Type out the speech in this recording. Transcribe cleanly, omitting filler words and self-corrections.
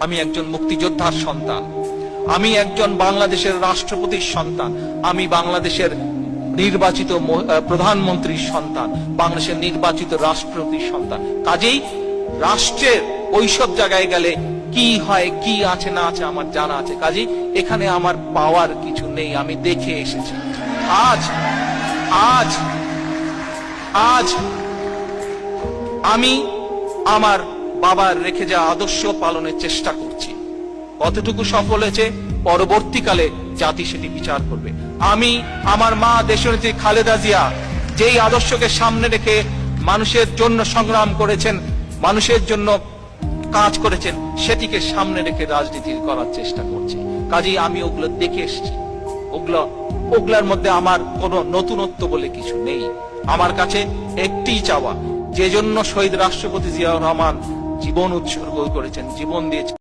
আমি একজন মুক্তিযোদ্ধার সন্তান, আমি একজন বাংলাদেশের রাষ্ট্রপতির সন্তান, আমি বাংলাদেশের নির্বাচিত প্রধানমন্ত্রীর সন্তান, বাংলাদেশের নির্বাচিত রাষ্ট্রপতির সন্তান। কাজেই রাষ্ট্রের ওইসব জায়গায় গেলে কি হয়, কি আছে না আছে আমার জানা আছে। কাজেই এখানে আমার পাওয়ার কিছু নেই, আমি দেখে এসেছি। আজ আজ আজ আমি আমার বাবার রেখে যাওয়া আদর্শ পালনের চেষ্টা করছি। কতটুকু সফল হয়েছে পরবর্তীকালে জাতি সেটি বিচার করবে। আমি আমার মা দেশনেত্রী খালেদা জিয়া যেই আদর্শকে সামনে রেখে মানুষের জন্য সংগ্রাম করেছেন, মানুষের জন্য কাজ করেছেন, সেটিকে সামনে রেখে রাজনীতি করার চেষ্টা করছি। কাজেই আমি ওগুলো দেখে এসেছি। ওগুলার মধ্যে আমার কোনো নতুনত্ব বলে কিছু নেই। আমার কাছে একটি চাওয়া, যে জন্য শহীদ রাষ্ট্রপতি জিয়াউর রহমান জীবন উৎসর্গ করেছেন, জীবন দিয়েছেন,